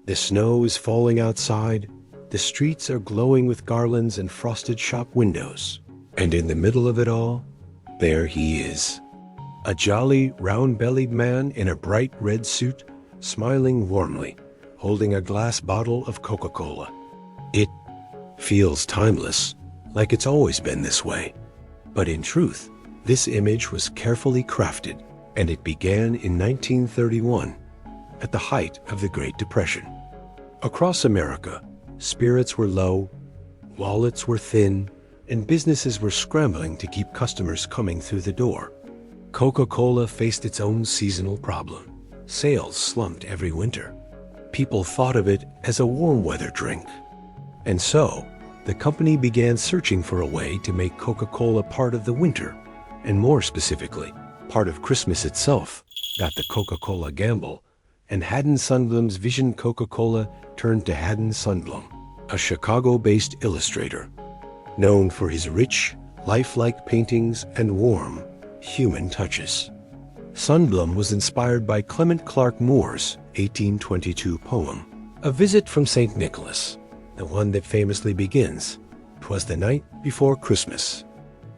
The snow is falling outside, the streets are glowing with garlands and frosted shop windows. And in the middle of it all, there he is. A jolly, round-bellied man in a bright red suit, smiling warmly, holding a glass bottle of Coca-Cola. It feels timeless, like it's always been this way. But in truth, this image was carefully crafted, and it began in 1931, at the height of the Great Depression. Across America, spirits were low, wallets were thin, and businesses were scrambling to keep customers coming through the door. Coca-Cola faced its own seasonal problem. Sales slumped every winter. People thought of it as a warm weather drink. And so, the company began searching for a way to make Coca-Cola part of the winter, and more specifically, part of Christmas itself. Got the Coca-Cola gamble, and Haddon Sundblom's vision. Coca-Cola turned to Haddon Sundblom, a Chicago-based illustrator, known for his rich, lifelike paintings and warm, human touches. Sundblom was inspired by Clement Clarke Moore's 1822 poem, A Visit from St. Nicholas, the one that famously begins, "'Twas the night before Christmas."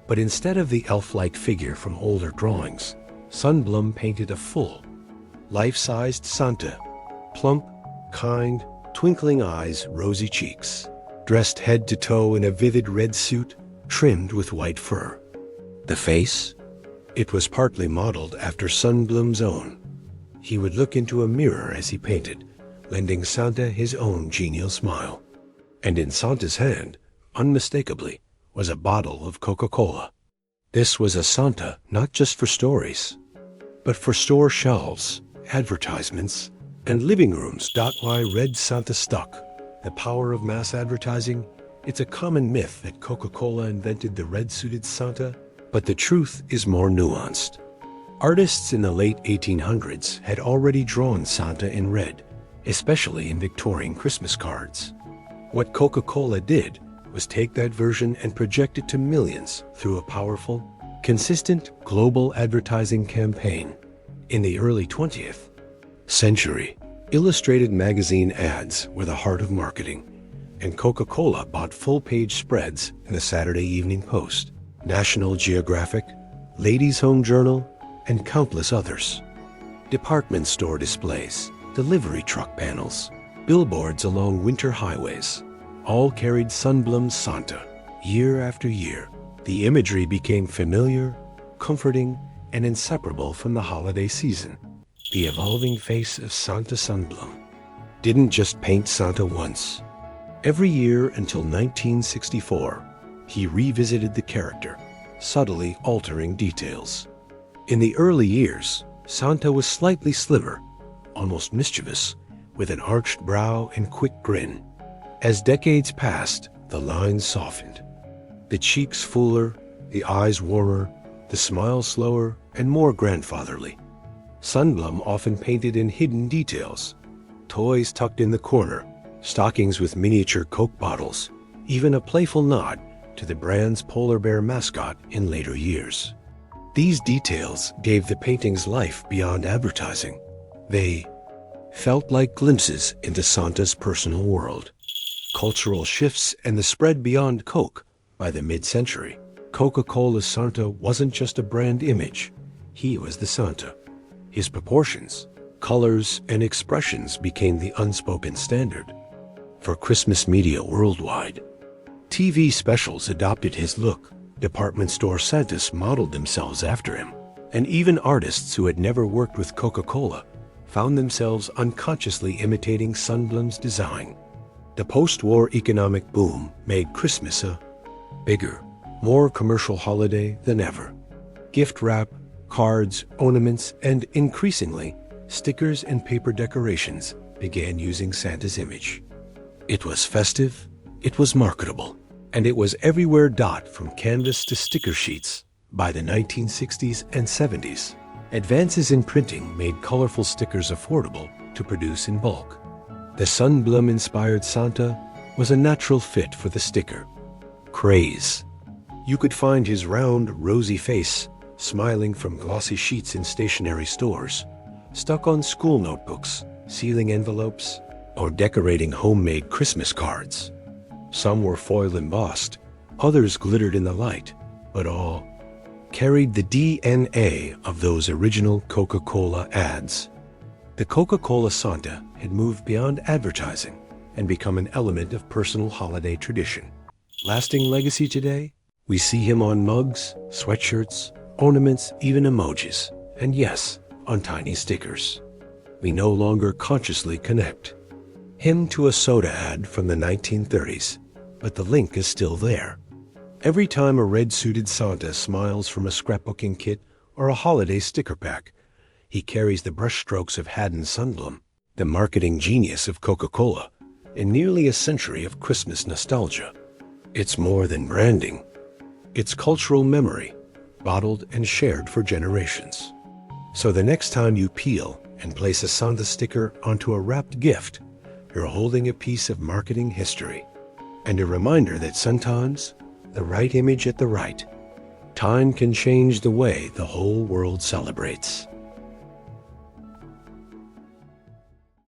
But instead of the elf-like figure from older drawings, Sundblom painted a full, life-sized Santa, plump, kind, twinkling eyes, rosy cheeks, dressed head to toe in a vivid red suit trimmed with white fur. The face? It was partly modeled after Sundblom's own. He would look into a mirror as he painted, lending Santa his own genial smile. And in Santa's hand, unmistakably, was a bottle of Coca-Cola. This was a Santa not just for stories, but for store shelves, advertisements, and living rooms. Why read Santa stuck? The power of mass advertising? It's a common myth that Coca-Cola invented the red-suited Santa, but the truth is more nuanced. Artists in the late 1800s had already drawn Santa in red, especially in Victorian Christmas cards. What Coca-Cola did was take that version and project it to millions through a powerful, consistent global advertising campaign. In the early 20th century, illustrated magazine ads were the heart of marketing, and Coca-Cola bought full-page spreads in the Saturday Evening Post, National Geographic, Ladies' Home Journal, and countless others. Department store displays, delivery truck panels, billboards along winter highways, all carried Sundblom's Santa. Year after year, the imagery became familiar, comforting, and inseparable from the holiday season. The evolving face of Santa Sundblom didn't just paint Santa once. Every year until 1964, he revisited the character, subtly altering details. In the early years, Santa was slightly sliver, almost mischievous, with an arched brow and quick grin. As decades passed, the lines softened. The cheeks fuller, the eyes warmer, the smile slower and more grandfatherly. Sundblom often painted in hidden details, toys tucked in the corner, stockings with miniature Coke bottles, even a playful nod to the brand's polar bear mascot in later years. These details gave the paintings life beyond advertising. They felt like glimpses into Santa's personal world. Cultural shifts and the spread beyond Coke. By the mid-century, Coca-Cola's Santa wasn't just a brand image. He was the Santa. His proportions, colors, and expressions became the unspoken standard. For Christmas media worldwide, TV specials adopted his look, department store Santas modeled themselves after him, and even artists who had never worked with Coca-Cola found themselves unconsciously imitating Sundblom's design. The post-war economic boom made Christmas a bigger, more commercial holiday than ever. Gift wrap, cards, ornaments, and increasingly, stickers and paper decorations began using Santa's image. It was festive, it was marketable, and it was everywhere. From canvas to sticker sheets. By the 1960s and 70s, advances in printing made colorful stickers affordable to produce in bulk. The Sundblom-inspired Santa was a natural fit for the sticker craze. You could find his round, rosy face smiling from glossy sheets in stationery stores, stuck on school notebooks, sealing envelopes, or decorating homemade Christmas cards. Some were foil embossed, others glittered in the light, but all carried the DNA of those original Coca-Cola ads. The Coca-Cola Santa had moved beyond advertising and become an element of personal holiday tradition. Lasting legacy today? We see him on mugs, sweatshirts, ornaments, even emojis, and yes, on tiny stickers. We no longer consciously connect him to a soda ad from the 1930s, but the link is still there. Every time a red-suited Santa smiles from a scrapbooking kit or a holiday sticker pack, he carries the brushstrokes of Haddon Sundblom, the marketing genius of Coca-Cola, in nearly a century of Christmas nostalgia. It's more than branding. It's cultural memory, bottled and shared for generations. So the next time you peel and place a Santa sticker onto a wrapped gift, you're holding a piece of marketing history, and a reminder that sometimes the right image at the right time can change the way the whole world celebrates.